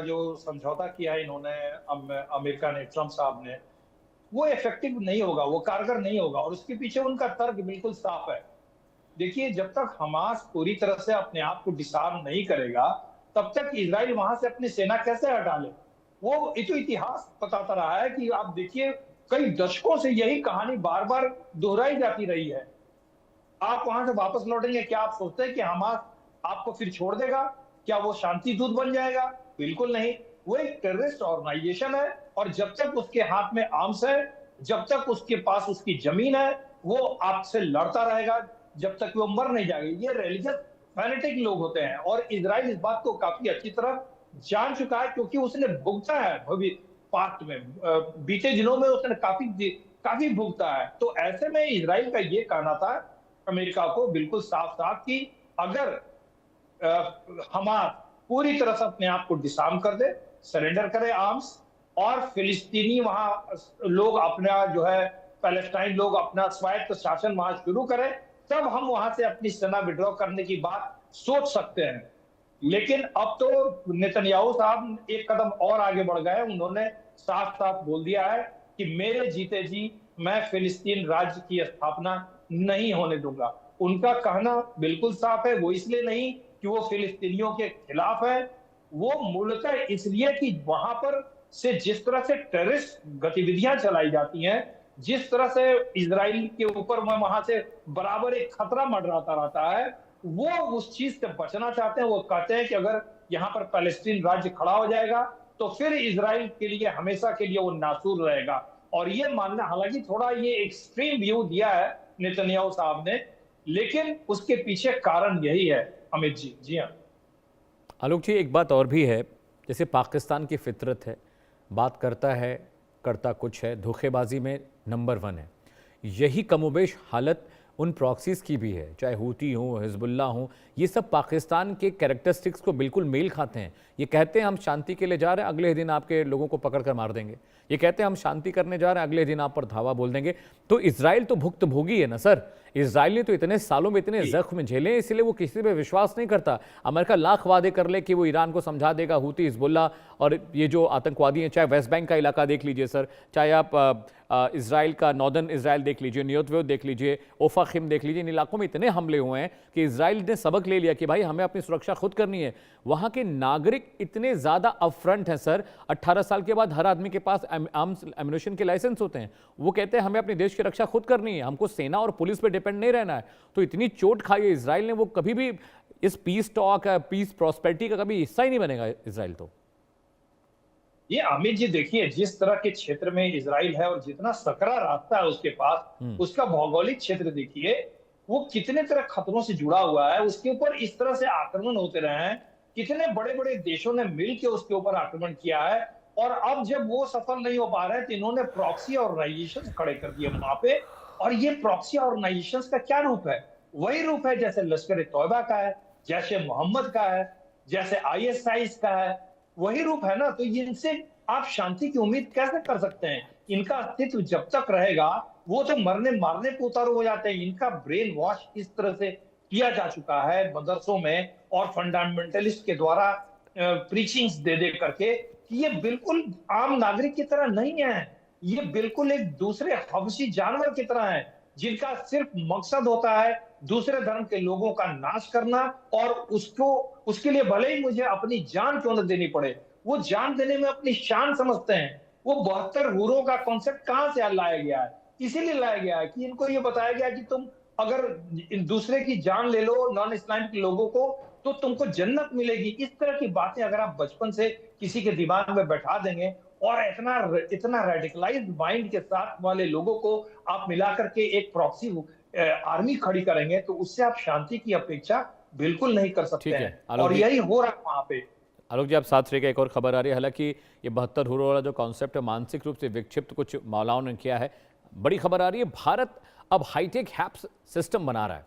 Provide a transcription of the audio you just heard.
जो समझौता किया है इन्होंने अमेरिका ने, ट्रम्प साहब ने, वो इफेक्टिव नहीं होगा, वो कारगर नहीं होगा। और उसके पीछे उनका तर्क बिल्कुल साफ है। देखिए, जब तक हमास पूरी तरह से अपने आप को डिसआर्म नहीं करेगा, तब तक इजराइल वहां से अपनी सेना कैसे हटा ले। वो ये तो इतिहास बताता रहा है कि आप देखिए, कई दशकों से यही कहानी बार बार दोहराई जाती रही है। आप वहां से वापस लौटेंगे, क्या आप सोचते हैं कि हमास आपको फिर छोड़ देगा? क्या वो शांति दूत बन जाएगा? बिल्कुल नहीं। वो एक टेररिस्ट ऑर्गेनाइजेशन है, और जब तक उसके हाथ में आर्म्स है, जब तक उसके पास उसकी जमीन है, वो आपसे लड़ता रहेगा जब तक वो मर नहीं जाएगा। ये रिलीजियस फैनेटिक लोग होते हैं, और इजराइल इस बात को काफी अच्छी तरह जान चुका है, क्योंकि उसने भुगता है भविष्य पास्ट में, बीते दिनों में उसने काफी काफी भुगता है। तो ऐसे में इजराइल का ये कहना था अमेरिका को बिल्कुल साफ साफ कि अगर हमास पूरी तरह से अपने आप को डिसआर्म कर दे, सरेंडर करे आर्म्स, और फिलिस्तीनी वहां लोग अपना जो है, पैलेस्टाइन लोग अपना स्वायत्त शासन वहां शुरू करें, तब हम वहां से अपनी सेना विड्रॉ करने की बात सोच सकते हैं। लेकिन अब तो नेतन्याहू साहब एक कदम और आगे बढ़ गए। उन्होंने साफ साफ बोल दिया है कि मेरे जीते जी मैं फिलिस्तीन राज्य की स्थापना नहीं होने दूंगा। उनका कहना बिल्कुल साफ है, वो इसलिए नहीं कि वो फिलिस्तीनियों के खिलाफ है, वो मूलतः इसलिए कि वहां पर से जिस तरह से टेररिस्ट गतिविधियां चलाई जाती हैं, जिस तरह से इजराइल के ऊपर वहां से बराबर एक खतरा मंडराता रहता है, वो उस चीज से बचना चाहते हैं। वो कहते हैं कि अगर यहाँ पर पैलेस्टीन राज्य खड़ा हो जाएगा, तो फिर इजराइल के लिए हमेशा के लिए वो नासूर रहेगा। और ये मानना, हालांकि थोड़ा ये एक्सट्रीम व्यू दिया है नेतन्याहू साहब ने, लेकिन उसके पीछे कारण यही है अमित जी। जी हाँ। आलोक जी, एक बात और भी है, जैसे पाकिस्तान की फितरत है, बात करता है, करता कुछ है, धोखेबाजी में नंबर 1 है। यही कमोबेश हालत उन प्रॉक्सीज़ की भी है, चाहे हूती हों, हिजबुल्ला हों, ये सब पाकिस्तान के कैरेक्टरिस्टिक्स को बिल्कुल मेल खाते हैं। ये कहते हैं हम शांति के लिए जा रहे हैं, अगले दिन आपके लोगों को पकड़ कर मार देंगे। ये कहते हैं हम शांति करने जा रहे हैं, अगले दिन आप पर धावा बोल देंगे। तो इजराइल तो भुक्तभोगी है ना सर। इजराइल ने तो इतने सालों में इतने जख्म झेले, इसलिए वो किसी पे विश्वास नहीं करता। अमेरिका लाख वादे कर ले कि वो ईरान को समझा देगा, हूती, हिजबुल्ला और ये जो आतंकवादी हैं, चाहे वेस्ट बैंक का इलाका देख लीजिए सर, चाहे आप इजराइल का नॉर्दर्न इजराइल देख लीजिए, नियोतवेव देख लीजिए, ओफाखिम देख लीजिए, इन इलाकों में इतने हमले हुए हैं कि इजराइल ने सबक ले लिया कि भाई हमें अपनी सुरक्षा खुद करनी है। वहाँ के नागरिक इतने ज़्यादा अपफ्रंट हैं सर, 18 साल के बाद हर आदमी के पास आर्म्स एम्युनिशन के लाइसेंस होते हैं। वो कहते हैं हमें अपने देश की रक्षा खुद करनी है, हमको सेना और पुलिस पे डिपेंड नहीं रहना है। तो इतनी चोट खाई है इजराइल ने, वो कभी भी इस पीस टॉक, पीस प्रॉस्पेरिटी का कभी हिस्सा ही नहीं बनेगा इजराइल। तो ये अमित जी देखिए, जिस तरह के क्षेत्र में इजराइल है और जितना सकरा रास्ता है उसके पास, उसका भौगोलिक क्षेत्र देखिए, वो कितने तरह खतरों से जुड़ा हुआ है। उसके ऊपर इस तरह से आक्रमण होते रहे हैं, कितने बड़े बड़े देशों ने मिलकर उसके ऊपर आक्रमण किया है। और अब जब वो सफल नहीं हो पा रहे हैं, तो इन्होंने प्रॉक्सी ऑर्गेनाइजेशन खड़े कर दिए वहां पे। और ये प्रॉक्सी ऑर्गेनाइजेशन का क्या रूप है? वही रूप है जैसे लश्कर ए तौबा का है, जैसे मोहम्मद का है, जैसे आईएसआई का है, वही रूप है ना। तो इनसे आप शांति की उम्मीद कैसे कर सकते हैं? इनका अस्तित्व जब तक रहेगा, वो तो मरने मारने को उतारू हो जाते हैं। इनका ब्रेन वॉश इस तरह से किया जा चुका है मदरसों में और फंडामेंटलिस्ट के द्वारा प्रीचिंग्स दे दे करके, कि ये बिल्कुल आम नागरिक की तरह नहीं है। ये बिल्कुल एक दूसरे हवसी जानवर की तरह है, जिनका सिर्फ मकसद होता है दूसरे धर्म के लोगों का नाश करना, और उसको उसके लिए भले ही मुझे अपनी जान क्यों न देनी पड़े, वो जान देने में अपनी शान समझते हैं। वो 72 हूरों का कॉन्सेप्ट कहां से लाया गया है? इसीलिए लाया गया है कि इनको ये बताया गया कि तुम अगर दूसरे की जान ले लो, नॉन इस्लामिक लोगों को, तो तुमको जन्नत मिलेगी। इस तरह की बातें अगर आप बचपन से किसी के दिमाग में बैठा देंगे, और इतना इतना रेडिकलाइज्ड माइंड के साथ वाले लोगों को आप मिला करके एक प्रॉक्सी आर्मी खड़ी करेंगे, तो उससे आप शांति की अपेक्षा बिल्कुल नहीं कर सकते ठीक है हैं। आलोक और जी। यही हो रहा है वहां पे। आलोक जी, आप साथ रहिएगा, एक और खबर आ रही है। हालांकि ये 72 हुरों वाला जो कॉन्सेप्ट है, मानसिक रूप से विक्षिप्त कुछ मौलाओं ने किया है। बड़ी खबर आ रही है, भारत अब हाईटेक हैप्स सिस्टम बना रहा है।